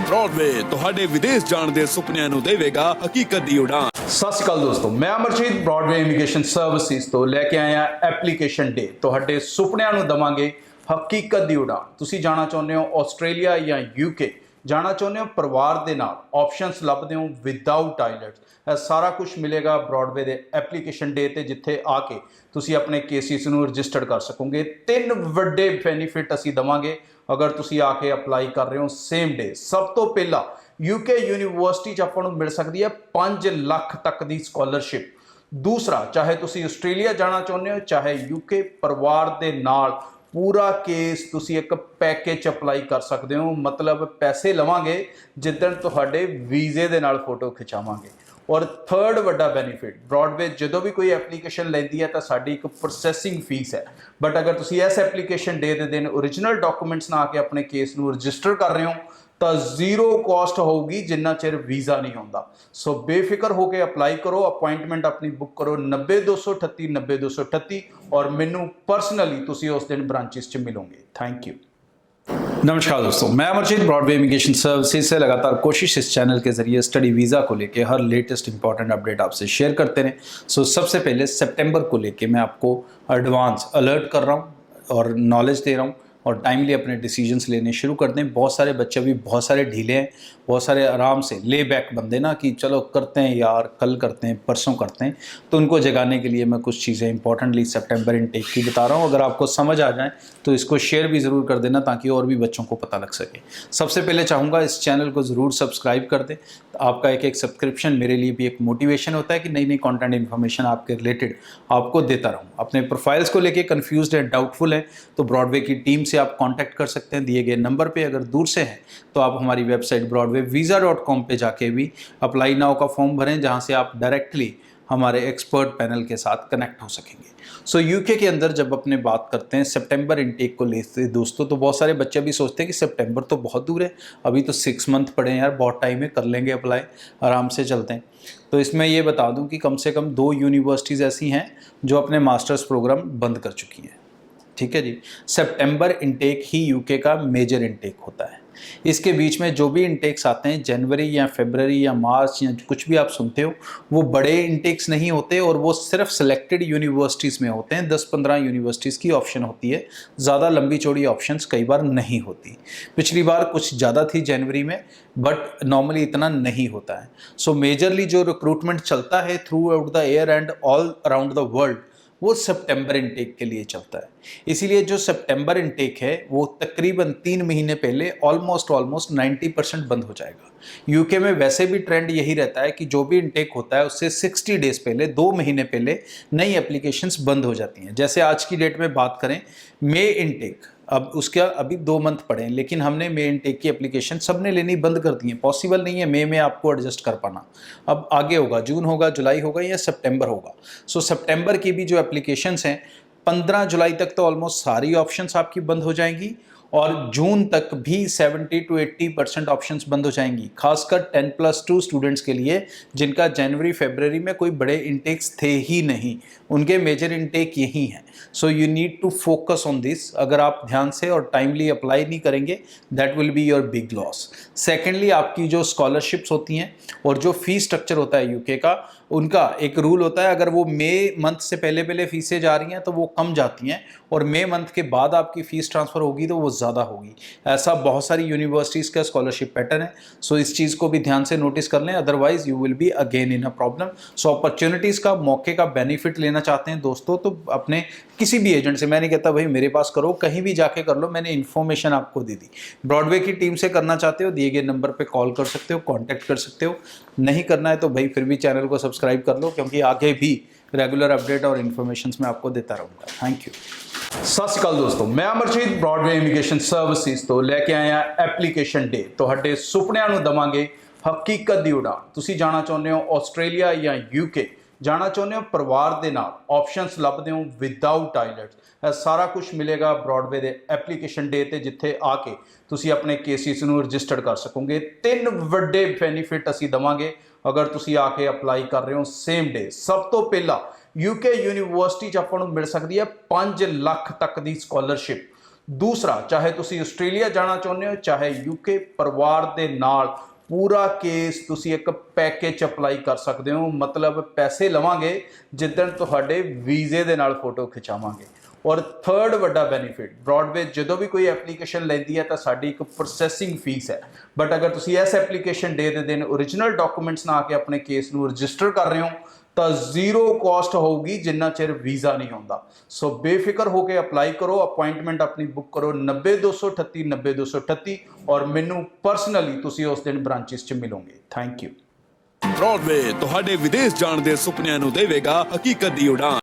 Broadway ਤੁਹਾਡੇ ਵਿਦੇਸ਼ ਜਾਣ ਦੇ ਸੁਪਨਿਆਂ ਨੂੰ ਦੇਵੇਗਾ ਹਕੀਕਤ ਦੀ ਉਡਾਨ। ਸਤਿ ਸ਼੍ਰੀ ਅਕਾਲ ਦੋਸਤੋ, ਮੈਂ ਅਮਰਜੀਤ ਬ੍ਰੌਡਵੇ ਇਮੀਗ੍ਰੇਸ਼ਨ ਸਰਵਿਸਿਜ਼ ਤੋਂ ਲੈ ਕੇ ਆਇਆ ਐਪਲੀਕੇਸ਼ਨ ਡੇ। ਤੁਹਾਡੇ ਸੁਪਨਿਆਂ ਨੂੰ ਦਵਾਂਗੇ ਹਕੀਕਤ ਦੀ ਉਡਾਨ। ਤੁਸੀਂ ਜਾਣਾ ਚਾਹੁੰਦੇ ਹੋ ਆਸਟ੍ਰੇਲੀਆ ਜਾਂ ਯੂਕੇ, ਜਾਣਾ ਚਾਹੁੰਦੇ ਹੋ ਪਰਿਵਾਰ ਦੇ ਨਾਲ, ਆਪਸ਼ਨਸ ਲੱਭਦੇ ਹੋ ਵਿਦਆਊਟ ਆਈਲੈਟਸ, ਇਹ ਸਾਰਾ ਕੁਝ ਮਿਲੇਗਾ ਬ੍ਰੌਡਵੇ ਦੇ ਐਪਲੀਕੇਸ਼ਨ ਡੇ ਤੇ, ਜਿੱਥੇ ਆ ਕੇ ਤੁਸੀਂ ਆਪਣੇ ਕੇਸਿਸ ਨੂੰ ਰਜਿਸਟਰ ਕਰ ਸਕੋਗੇ। 3 ਵੱਡੇ ਬੈਨੀਫਿਟ ਅਸੀਂ ਦਵਾਂਗੇ अगर तुसी आके अप्लाई कर रहे हो सेम डे। सब तो पहला यूके यूनिवर्सिटी च आपां नूं मिल सकती है 5 लाख तक की स्कॉलरशिप। दूसरा, चाहे तुसी आस्ट्रेलिया जाना चाहुंदे हो चाहे यूके, परिवार दे नाल पूरा केस तुसी एक पैकेज अप्लाई कर सकते हो। मतलब पैसे लवांगे जिद्दण तुहाडे वीजे दे नाल फोटो खिचावांगे। और थर्ड वड्डा बेनीफिट, ब्रॉडवे जो भी कोई एप्लीकेशन लेंदी है तो साडी एक प्रोसैसिंग फीस है। बट अगर तुसी इस एप्लीकेशन डे के दिन ओरिजिनल डॉक्यूमेंट्स ना आके अपने केस नूं रजिस्टर कर रहे हो तो 0 कॉस्ट होगी जिन्ना चिर वीज़ा नहीं होंदा। सो बेफिक्र होकर अप्लाई करो, अपॉइंटमेंट अपनी बुक करो 90 238 90 238 और मैनू परसनली तुसी उस दिन ब्रांचिस च मिलोगे। Thank you. नमस्कार दोस्तों, मैं अमरजीत ब्रॉडवे इमिग्रेशन सर्विसेज से लगातार कोशिश इस चैनल के जरिए स्टडी वीज़ा को लेके हर लेटेस्ट इंपॉर्टेंट अपडेट आपसे शेयर करते रहें। सबसे पहले सितंबर को लेके मैं आपको एडवांस अलर्ट कर रहा हूँ और नॉलेज दे रहा हूँ और टाइमली अपने डिसीजंस लेने शुरू कर दें। बहुत सारे बच्चे भी बहुत सारे ढीले हैं, बहुत सारे आराम से ले बैक बंदे ना कि चलो करते हैं यार, कल करते हैं, परसों करते हैं। तो उनको जगाने के लिए मैं कुछ चीज़ें इंपॉर्टेंटली सितंबर इनटेक की बता रहा हूँ। अगर आपको समझ आ जाए तो इसको शेयर भी ज़रूर कर देना ताकि और भी बच्चों को पता लग सके। सबसे पहले चाहूँगा इस चैनल को ज़रूर सब्सक्राइब कर दें। आपका एक सब्सक्रिप्शन मेरे लिए भी एक मोटिवेशन होता है कि नई नई कंटेंट इन्फॉर्मेशन आपके रिलेटेड आपको देता रहूँ। अपने प्रोफाइल्स को लेके कंफ्यूज्ड है, डाउटफुल है तो ब्रॉडवे की टीम से आप कांटेक्ट कर सकते हैं दिए गए नंबर पे। अगर दूर से हैं तो आप हमारी वेबसाइट broadwayvisa.com पे जाके भी अप्लाई नाउ का फॉर्म भरें, जहाँ से आप डायरेक्टली हमारे एक्सपर्ट पैनल के साथ कनेक्ट हो सकेंगे। यूके के अंदर जब अपने बात करते हैं सितंबर इनटेक को लेते दोस्तों, तो बहुत सारे बच्चे भी सोचते हैं कि सितंबर तो बहुत दूर है, अभी तो 6 मंथ पड़े हैं यार, बहुत टाइम है, कर लेंगे अप्लाई, आराम से चलते हैं। तो इसमें ये बता दूं कि कम से कम 2 यूनिवर्सिटीज़ ऐसी हैं जो अपने मास्टर्स प्रोग्राम बंद कर चुकी हैं। ठीक है जी, सितंबर इनटेक ही यूके का मेजर इनटेक होता है। इसके बीच में जो भी इनटेक्स आते हैं जनवरी या फरवरी या मार्च या कुछ भी आप सुनते हो, वो बड़े इनटेक्स नहीं होते और वो सिर्फ सिलेक्टेड यूनिवर्सिटीज़ में होते हैं। 10-15 यूनिवर्सिटीज़ की ऑप्शन होती है, ज़्यादा लंबी चौड़ी ऑप्शंस कई बार नहीं होती। पिछली बार कुछ ज़्यादा थी जनवरी में, बट नॉर्मली इतना नहीं होता है। मेजरली जो रिक्रूटमेंट चलता है through out the year and all around the world, वो सितंबर इनटेक के लिए चलता है। इसीलिए जो सितंबर इनटेक है वो तकरीबन 3 महीने पहले ऑलमोस्ट 90% बंद हो जाएगा। यूके में वैसे भी ट्रेंड यही रहता है कि जो भी इनटेक होता है उससे 60 डेज़ पहले, 2 महीने पहले नई एप्लीकेशंस बंद हो जाती हैं। जैसे आज की डेट में बात करें मई इनटेक, अब उसका अभी 2 मंथ पड़े हैं, लेकिन हमने मई इनटेक की एप्लीकेशन सबने लेनी बंद कर दी है। पॉसिबल नहीं है मई में आपको एडजस्ट कर पाना, अब आगे होगा, जून होगा, जुलाई होगा या सितंबर होगा। सितंबर की भी जो एप्लीकेशंस हैं 15 जुलाई तक तो ऑलमोस्ट सारी ऑप्शंस आपकी बंद हो जाएंगी और जून तक भी 70 to 80% ऑप्शंस बंद हो जाएंगी, खासकर 10+2 स्टूडेंट्स के लिए जिनका जनवरी फरवरी में कोई बड़े इनटेक्स थे ही नहीं, उनके मेजर इनटेक यही हैं। You need to focus on this. अगर आप ध्यान से और टाइमली अप्लाई नहीं करेंगे that will be your big loss. Secondly, आपकी जो स्कॉलरशिप्स होती हैं और जो फीस स्ट्रक्चर होता है यूके का, उनका एक रूल होता है, अगर वो मई मंथ से पहले फीसें जा रही हैं तो वो कम जाती हैं और मई मंथ के बाद आपकी फ़ीस ट्रांसफ़र होगी तो वो ज़्यादा होगी। ऐसा बहुत सारी यूनिवर्सिटीज़ का स्कॉलरशिप पैटर्न है। इस चीज़ को भी ध्यान से नोटिस कर लें, otherwise you will be again in a problem. Opportunities का, मौके का बेनिफिट लेना चाहते हैं दोस्तों तो अपने किसी भी एजेंट से, मैं नहीं कहता भाई मेरे पास करो, कहीं भी जाके कर लो, मैंने इन्फॉर्मेशन आपको दे दी। ब्रॉडवे की टीम से करना चाहते हो दिए गए नंबर पर कॉल कर सकते हो, कॉन्टैक्ट कर सकते हो। नहीं करना है तो भाई फिर भी चैनल को सब्सक्राइब कर लो, क्योंकि आगे भी रेगुलर अपडेट और इन्फॉर्मेशन मैं आपको देता रहूँगा। Thank you. सत श्री अकाल दोस्तों, मैं अमरजीत ब्रॉडवे इमिग्रेशन सर्विसेज तो लेके आया एप्लीकेशन डे। ਤੁਹਾਡੇ ਸੁਪਨਿਆਂ ਨੂੰ ਦਵਾਂਗੇ ਹਕੀਕਤ ਦੀ ਉਡਾਨ। ਤੁਸੀਂ ਜਾਣਾ ਚਾਹੁੰਦੇ ਹੋ ਆਸਟ੍ਰੇਲੀਆ ਜਾਂ ਯੂਕੇ, जाना चाहते हो परिवार के नाल, ऑप्शनस लभदे हो विदाउट आइलैट्स, यह सारा कुछ मिलेगा ब्रॉडवे के एप्लीकेशन डे ते, जिथे आके तुसी अपने केसिस नूं रजिस्टर कर सकोगे। 3 वड्डे बेनीफिट असी दवांगे अगर तुसी आके अप्लाई कर रहे हो सेम डे। सब तो पहला यूके यूनिवर्सिटी च आपां नूं मिल सकती है 5 लाख तक की स्कॉलरशिप। ਦੂਸਰਾ, ਚਾਹੇ ਤੁਸੀਂ ਆਸਟ੍ਰੇਲੀਆ ਜਾਣਾ ਚਾਹੁੰਦੇ ਹੋ ਚਾਹੇ ਯੂਕੇ, ਪਰਿਵਾਰ ਦੇ ਨਾਲ ਪੂਰਾ ਕੇਸ ਤੁਸੀਂ ਇੱਕ ਪੈਕੇਜ ਅਪਲਾਈ ਕਰ ਸਕਦੇ ਹੋ। ਮਤਲਬ ਪੈਸੇ ਲਵਾਂਗੇ ਜਿੱਦਣ ਤੁਹਾਡੇ ਵੀਜ਼ੇ ਦੇ ਨਾਲ ਫੋਟੋ ਖਿਚਾਵਾਂਗੇ। ਔਰ ਥਰਡ ਵੱਡਾ ਬੈਨੀਫਿਟ, ਬ੍ਰੌਡਵੇ ਜਦੋਂ ਵੀ ਕੋਈ ਐਪਲੀਕੇਸ਼ਨ ਲੈਂਦੀ ਹੈ ਤਾਂ ਸਾਡੀ ਇੱਕ ਪ੍ਰੋਸੈਸਿੰਗ ਫੀਸ ਹੈ, ਬਟ ਅਗਰ ਤੁਸੀਂ ਇਸ ਐਪਲੀਕੇਸ਼ਨ ਡੇ ਦੇ ਦਿਨ ਓਰੀਜਨਲ ਡਾਕੂਮੈਂਟਸ ਨਾ ਕੇ ਆਪਣੇ ਕੇਸ ਨੂੰ ਰਜਿਸਟਰ ਕਰ ਰਹੇ ਹੋ ਤਾਂ ਜ਼ੀਰੋ ਕਾਸਟ ਹੋਊਗੀ ਜਿੰਨਾ ਚਿਰ ਵੀਜ਼ਾ ਨਹੀਂ ਆਉਂਦਾ। ਸੋ ਬੇਫਿਕਰ ਹੋ ਕੇ ਅਪਲਾਈ ਕਰੋ, ਅਪਾਇੰਟਮੈਂਟ ਆਪਣੀ ਬੁੱਕ ਕਰੋ 90238 90238 ਔਰ ਮੈਨੂੰ ਪਰਸਨਲੀ ਤੁਸੀਂ ਉਸ ਦਿਨ ਬ੍ਰਾਂਚਿਸ 'ਚ ਮਿਲੋਗੇ। Thank you. ਬ੍ਰੌਡਵੇ ਤੁਹਾਡੇ ਵਿਦੇਸ਼ ਜਾਣ ਦੇ ਸੁਪਨਿਆਂ ਨੂੰ ਦੇਵੇਗਾ ਹਕੀਕਤ ਦੀ ਉਡਾਨ।